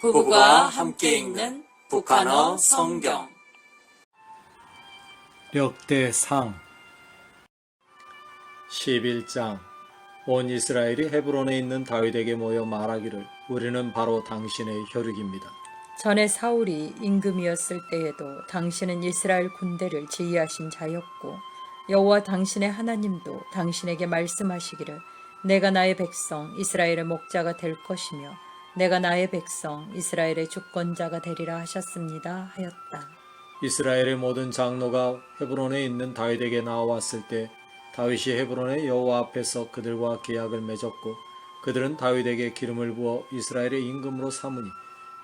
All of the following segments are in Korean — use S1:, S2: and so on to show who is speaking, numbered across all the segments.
S1: 부부가 함께 읽는 북한어 성경.
S2: 역대상 11장. 온 이스라엘이 헤브론에 있는 다윗에게 모여 말하기를 우리는 바로 당신의 혈육입니다.
S3: 전에 사울이 임금이었을 때에도 당신은 이스라엘 군대를 지휘하신 자였고 여호와 당신의 하나님도 당신에게 말씀하시기를 내가 나의 백성 이스라엘의 목자가 될 것이며 내가 나의 백성 이스라엘의 주권자가 되리라 하셨습니다 하였다.
S2: 이스라엘의 모든 장로가 헤브론에 있는 다윗에게 나왔을 때 다윗이 헤브론의 여호와 앞에서 그들과 계약을 맺었고 그들은 다윗에게 기름을 부어 이스라엘의 임금으로 삼으니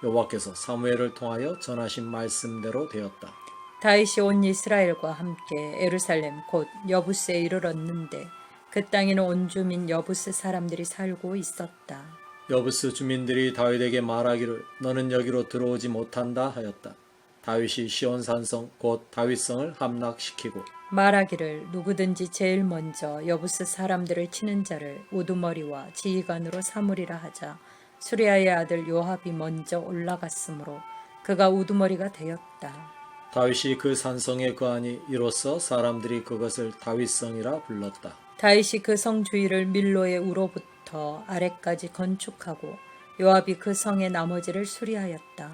S2: 여호와께서 사무엘을 통하여 전하신 말씀대로 되었다.
S3: 다윗이 온 이스라엘과 함께 예루살렘 곧 여부스에 이르렀는데 그 땅에는 온 주민 여부스 사람들이 살고 있었다.
S2: 여부스 주민들이 다윗에게 말하기를 너는 여기로 들어오지 못한다 하였다. 다윗이 시온산성 곧 다윗성을 함락시키고
S3: 말하기를 누구든지 제일 먼저 여부스 사람들을 치는 자를 우두머리와 지휘관으로 삼으리라 하자 수리아의 아들 요압이 먼저 올라갔으므로 그가 우두머리가 되었다.
S2: 다윗이 그 산성에 거하니 이로써 사람들이 그것을 다윗성이라 불렀다.
S3: 다윗이 그 성 주위를 밀로의 우로부터 아래까지 건축하고 요압이 그 성의 나머지를 수리하였다.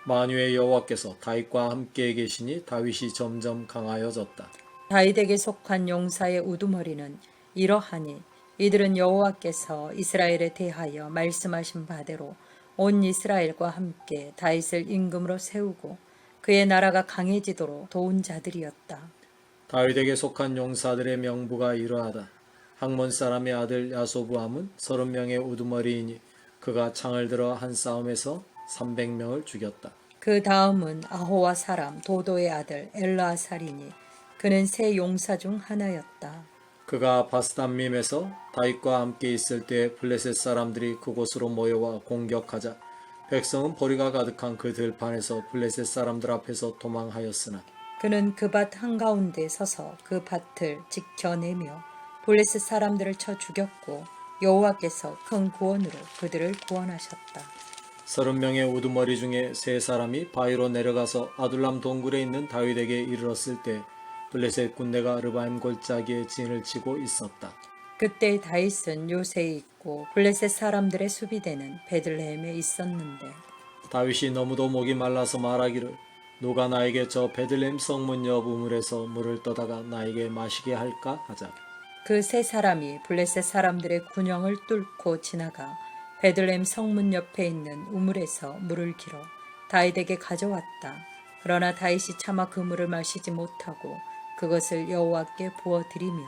S2: 만유의 여호와께서 다윗과 함께 계시니 다윗이 점점 강하여졌다.
S3: 다윗에게 속한 용사의 우두머리는 이러하니 이들은 여호와께서 이스라엘에 대하여 말씀하신 바대로 온 이스라엘과 함께 다윗을 임금으로 세우고 그의 나라가 강해지도록 도운 자들이었다.
S2: 다윗에게 속한 용사들의 명부가 이러하다. 학몬 사람의 아들 야소부함은 30명의 우두머리이니 그가 창을 들어 한 싸움에서 300명을 죽였다.
S3: 그 다음은 아호와 사람 도도의 아들 엘르아살이니 그는 세 용사 중 하나였다.
S2: 그가 바스담밈에서 다윗과 함께 있을 때 블레셋 사람들이 그곳으로 모여와 공격하자 백성은 보리가 가득한 그 들판에서 블레셋 사람들 앞에서 도망하였으나
S3: 그는 그 밭 한가운데 서서 그 밭을 지켜내며 블레셋 사람들을 쳐 죽였고 여호와께서 큰 구원으로 그들을 구원하셨다.
S2: 30명의 우두머리 중에 세 사람이 바위로 내려가서 아둘람 동굴에 있는 다윗에게 이르렀을 때 블레셋 군대가 르바임 골짜기에 진을 치고 있었다.
S3: 그때 다윗은 요새에 있고 블레셋 사람들의 수비대는 베들레헴에 있었는데
S2: 다윗이 너무도 목이 말라서 말하기를 누가 나에게 저 베들레헴 성문 옆 우물에서 물을 떠다가 나에게 마시게 할까 하자.
S3: 그 세 사람이 블레셋 사람들의 군영을 뚫고 지나가 베들레헴 성문 옆에 있는 우물에서 물을 길어 다윗에게 가져왔다. 그러나 다윗이 차마 그 물을 마시지 못하고 그것을 여호와께 부어드리며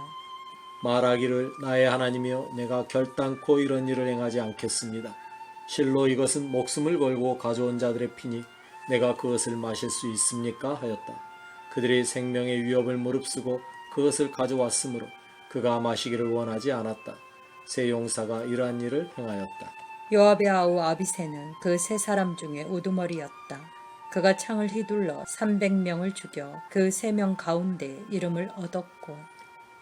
S2: 말하기를 나의 하나님이여 내가 결단코 이런 일을 행하지 않겠습니다. 실로 이것은 목숨을 걸고 가져온 자들의 피니 내가 그것을 마실 수 있습니까? 하였다. 그들이 생명의 위협을 무릅쓰고 그것을 가져왔으므로 그가 마시기를 원하지 않았다. 세 용사가 이러한 일을 행하였다.
S3: 요압의 아우 아비새는 그 세 사람 중에 우두머리였다. 그가 창을 휘둘러 300명을 죽여 그 3명 가운데 이름을 얻었고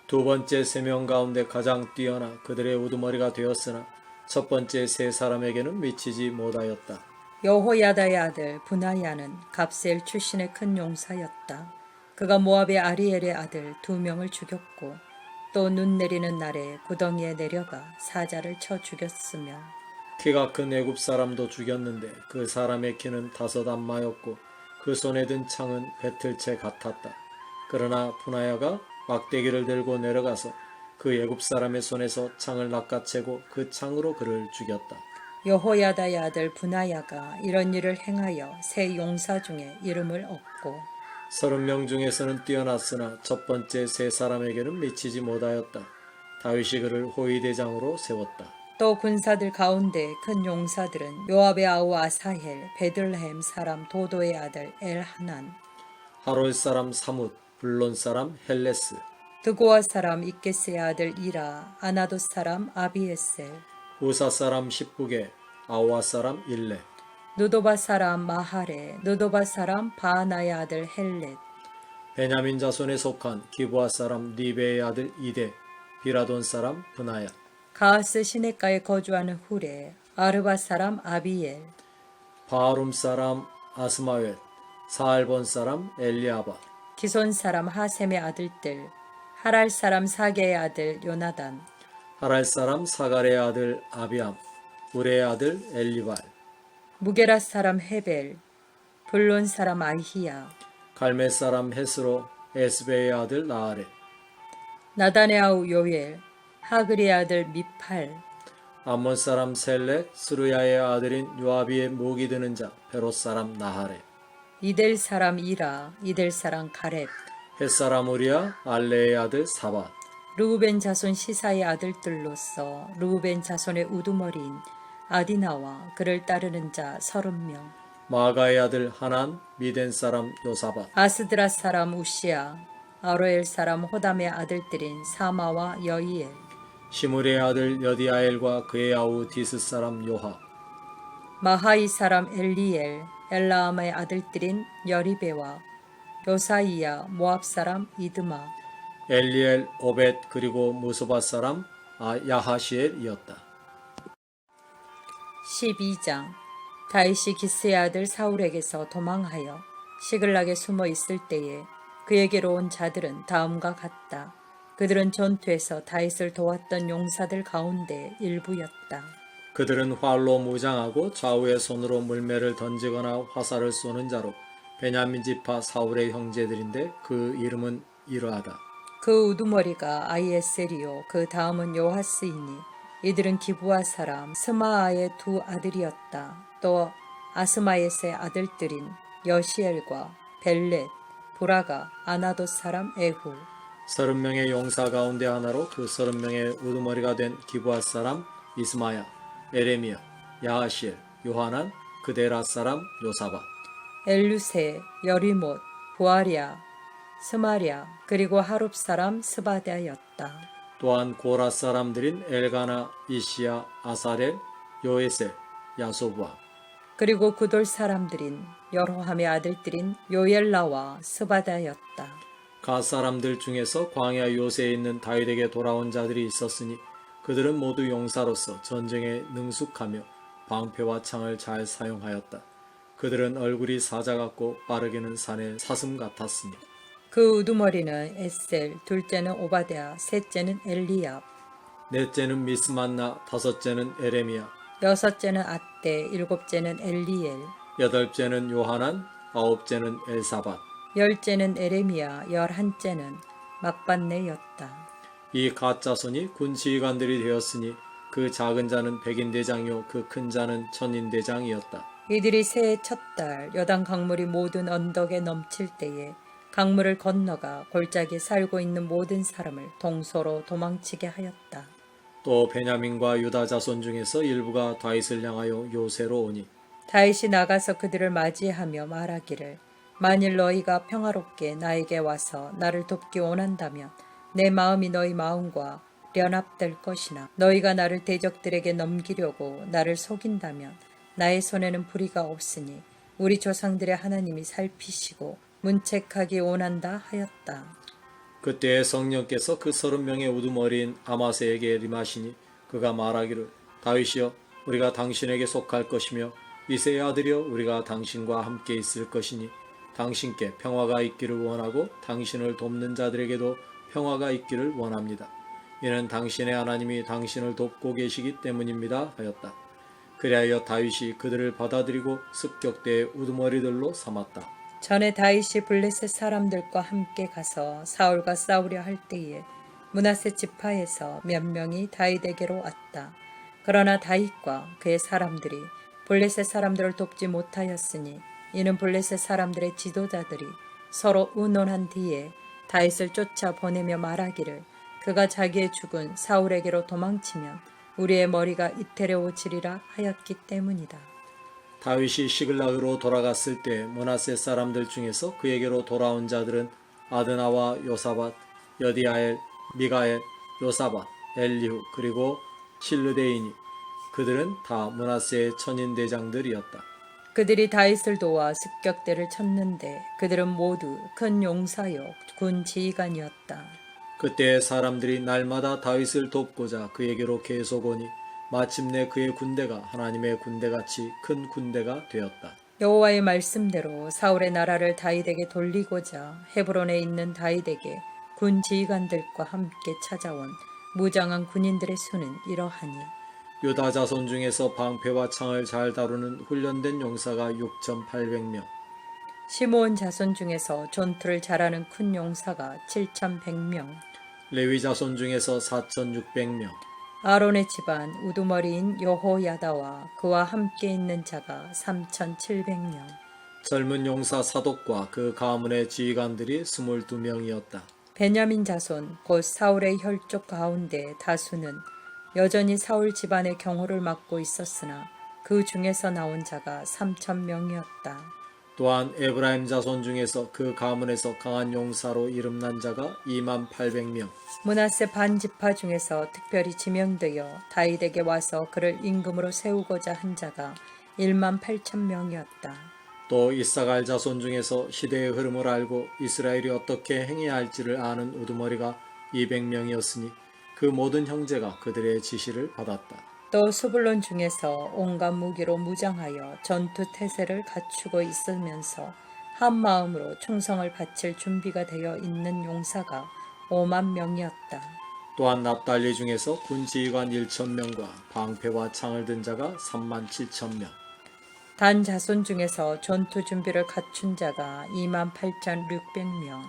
S2: 두 번째 3명 가운데 가장 뛰어나 그들의 우두머리가 되었으나 첫 번째 세 사람에게는 미치지 못하였다.
S3: 여호야다의 아들 분하야는 갑셀 출신의 큰 용사였다. 그가 모압의 아리엘의 아들 2명을 죽였고 또 눈 내리는 날에 구덩이에 내려가 사자를 쳐 죽였으며
S2: 키가 큰 애굽 사람도 죽였는데 그 사람의 키는 5 안마였고 그 손에 든 창은 배틀채 같았다. 그러나 분하야가 막대기를 들고 내려가서 그 애굽 사람의 손에서 창을 낚아채고 그 창으로 그를 죽였다.
S3: 여호야다의 아들 분하야가 이런 일을 행하여 세 용사 중에 이름을 얻고
S2: 30명 중에서는 뛰어났으나 첫 번째 세 사람에게는 미치지 못하였다. 다윗이 그를 호위대장으로 세웠다.
S3: 또 군사들 가운데 큰 용사들은 요압의 아우 아사헬, 베들레헴 사람 도도의 아들 엘하난,
S2: 하롤 사람 사뭇, 블론 사람 헬레스,
S3: 드고아 사람 이게스의 아들 이라, 아나도 사람 아비에셀,
S2: 우사 사람 십부게, 아와 사람 일레,
S3: 느도바 사람 마하레, 느도바 사람 바하나의 아들 헬렛,
S2: 베냐민 자손에 속한 기브아 사람 리베의 아들 이데, 비라돈 사람 분하야,
S3: 가하스 시냇가에 거주하는 후레, 아르바 사람 아비엘,
S2: 바룸 사람 아스마웻, 사알본 사람 엘리아바,
S3: 기손 사람 하셈의 아들들, 하랄 사람 사게의 아들 요나단,
S2: 하랄 사람 사갈의 아들 아비암, 우레의 아들 엘리발,
S3: 무게라 사람 헤벨, 블론 사람 아히야,
S2: 갈메 사람 헤스로, 에스베의 아들 나아레,
S3: 나단의 아우 요엘, 하그리의 아들 미팔,
S2: 암몬 사람 셀렉, 스루야의 아들인 요아비의 목이 드는 자, 베롯 사람 나하레,
S3: 이델 사람 이라, 이델 사람 가렙,
S2: 헷 사람 우리야, 알레의 아들 사밧,
S3: 르우벤 자손 시사의 아들들로서 르우벤 자손의 우두머리인 아디나와 그를 따르는 자 30명,
S2: 마가의 아들 하난, 미덴 사람 요사밧,
S3: 아스드라 사람 우시야, 아로엘 사람 호담의 아들들인 사마와 여이엘,
S2: 시므리의 아들 여디아엘과 그의 아우 디스 사람 요하,
S3: 마하이 사람 엘리엘, 엘라암의 아들들인 여리베와 요사이야 모압 사람 이드마,
S2: 엘리엘, 오벳 그리고 무스바 사람 야하시엘이었다.
S3: 12장. 다윗이 기스의 아들 사울에게서 도망하여 시글락에 숨어 있을 때에 그에게로 온 자들은 다음과 같다. 그들은 전투에서 다윗을 도왔던 용사들 가운데 일부였다.
S2: 그들은 활로 무장하고 좌우의 손으로 물매를 던지거나 화살을 쏘는 자로 베냐민 지파 사울의 형제들인데 그 이름은 이러하다.
S3: 그 우두머리가 아이에셀이요 그 다음은 요하스이니 이들은 기브아 사람 스마아의 두 아들이었다. 또 아스마옕의 아들들인 여시엘과 벨렛, 보라가 아나돗 사람 에후,
S2: 30명의 용사 가운데 하나로 그 30명의 우두머리가 된 기브아 사람 이스마야, 에레미야, 야하시엘, 요하난, 그데라 사람 요사밧,
S3: 엘루세, 여리못, 부아랴, 스마랴, 그리고 하룹 사람 스바다였다.
S2: 또한 고라 사람들인 엘가나, 이시야, 아사렐, 요에셀, 야소부아,
S3: 그리고 구돌 사람들인 여로함의 아들들인 요엘라와 스바다였다.
S2: 가 사람들 중에서 광야 요새에 있는 다윗에게 돌아온 자들이 있었으니 그들은 모두 용사로서 전쟁에 능숙하며 방패와 창을 잘 사용하였다. 그들은 얼굴이 사자 같고 빠르게는 산의 사슴 같았으니
S3: 그 우두머리는 에셀, 둘째는 오바댜, 셋째는 엘리압,
S2: 넷째는 미스만나, 다섯째는 에레미야,
S3: 여섯째는 아떼, 일곱째는 엘리엘,
S2: 여덟째는 요하난, 아홉째는 엘사밧.
S3: 열째는 에레미야, 열한째는 막반네였다.
S2: 이 가짜손이 군지휘관들이 되었으니 그 작은 자는 백인대장이요 그 큰 자는 천인대장이었다.
S3: 이들이 새해 첫 달 여당 강물이 모든 언덕에 넘칠 때에 강물을 건너가 골짜기에 살고 있는 모든 사람을 동서로 도망치게 하였다.
S2: 또 베냐민과 유다 자손 중에서 일부가 다윗을 향하여 요새로 오니
S3: 다윗이 나가서 그들을 맞이하며 말하기를 만일 너희가 평화롭게 나에게 와서 나를 돕기 원한다면 내 마음이 너희 마음과 연합될 것이나 너희가 나를 대적들에게 넘기려고 나를 속인다면 나의 손에는 불의가 없으니 우리 조상들의 하나님이 살피시고 문책하기 원한다 하였다.
S2: 그때 성령께서 그 30명의 우두머리인 아마스에게 임하시니 그가 말하기를 다윗이여 우리가 당신에게 속할 것이며 이새의 아들이여 우리가 당신과 함께 있을 것이니 당신께 평화가 있기를 원하고 당신을 돕는 자들에게도 평화가 있기를 원합니다. 이는 당신의 하나님이 당신을 돕고 계시기 때문입니다 하였다. 그리하여 다윗이 그들을 받아들이고 습격대의 우두머리들로 삼았다.
S3: 전에 다윗이 블레셋 사람들과 함께 가서 사울과 싸우려 할 때에 므낫세 지파에서 몇 명이 다윗에게로 왔다. 그러나 다윗과 그의 사람들이 블레셋 사람들을 돕지 못하였으니 이는 블레셋 사람들의 지도자들이 서로 의논한 뒤에 다윗을 쫓아 보내며 말하기를 그가 자기의 죽은 사울에게로 도망치면 우리의 머리가 이태로워지리라 하였기 때문이다.
S2: 다윗이 시글락으로 돌아갔을 때 므낫세 사람들 중에서 그에게로 돌아온 자들은 아드나와 요사밧, 여디아엘, 미가엘, 요사밧, 엘리후 그리고 실르데이니 그들은 다 므낫세의 천인 대장들이었다.
S3: 그들이 다윗을 도와 습격대를 쳤는데 그들은 모두 큰 용사요 군 지휘관이었다.
S2: 그때 사람들이 날마다 다윗을 돕고자 그에게로 계속 오니 마침내 그의 군대가 하나님의 군대같이 큰 군대가 되었다.
S3: 여호와의 말씀대로 사울의 나라를 다윗에게 돌리고자 헤브론에 있는 다윗에게 군 지휘관들과 함께 찾아온 무장한 군인들의 수는 이러하니
S2: 유다 자손 중에서 방패와 창을 잘 다루는 훈련된 용사가 6,800명,
S3: 시므온 자손 중에서 전투를 잘하는 큰 용사가 7,100명,
S2: 레위 자손 중에서 4,600명,
S3: 아론의 집안 우두머리인 여호야다와 그와 함께 있는 자가 3,700명,
S2: 젊은 용사 사독과 그 가문의 지휘관들이 22명이었다.
S3: 베냐민 자손 곧 사울의 혈족 가운데 다수는 여전히 사울 집안의 경호를 맡고 있었으나 그 중에서 나온 자가 3,000명이었다.
S2: 또한 에브라임 자손 중에서 그 가문에서 강한 용사로 이름난 자가 28,000명,
S3: 므낫세 반지파 중에서 특별히 지명되어 다윗에게 와서 그를 임금으로 세우고자 한 자가 18,000명이었다.
S2: 또 이사갈 자손 중에서 시대의 흐름을 알고 이스라엘이 어떻게 행해야 할지를 아는 우두머리가 200명이었으니 그 모든 형제가 그들의 지시를 받았다.
S3: 또 수불론 중에서 온갖 무기로 무장하여 전투 태세를 갖추고 있으면서 한 마음으로 충성을 바칠 준비가 되어 있는 용사가 5만 명이었다.
S2: 또한 납달리 중에서 군 지휘관 1,000명과 방패와 창을 든 자가 37,000명,
S3: 단 자손 중에서 전투 준비를 갖춘 자가 28,600명,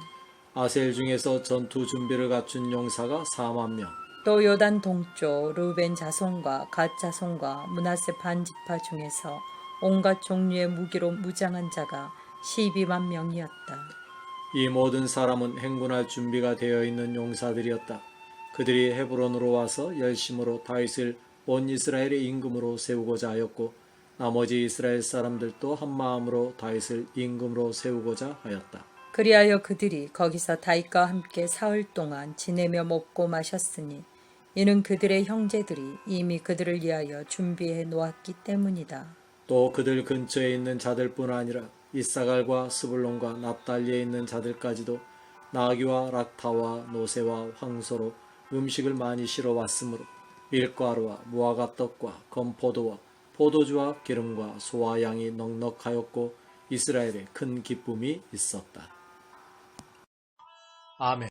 S2: 아셀 중에서 전투 준비를 갖춘 용사가 4만 명,
S3: 또 요단 동쪽 루벤 자손과 갓 자손과 므낫세 반지파 중에서 온갖 종류의 무기로 무장한 자가 12만 명이었다.
S2: 이 모든 사람은 행군할 준비가 되어 있는 용사들이었다. 그들이 헤브론으로 와서 열심으로 다윗을 온 이스라엘의 임금으로 세우고자 하였고 나머지 이스라엘 사람들도 한 마음으로 다윗을 임금으로 세우고자 하였다.
S3: 그리하여 그들이 거기서 다윗과 함께 사흘 동안 지내며 먹고 마셨으니 이는 그들의 형제들이 이미 그들을 위하여 준비해 놓았기 때문이다.
S2: 또 그들 근처에 있는 자들뿐 아니라 이사갈과 스불론과 납달리에 있는 자들까지도 나귀와 락타와 노새와 황소로 음식을 많이 실어 왔으므로 밀가루와 무화과 떡과 건포도와 포도주와 기름과 소와 양이 넉넉하였고 이스라엘에 큰 기쁨이 있었다. 아멘.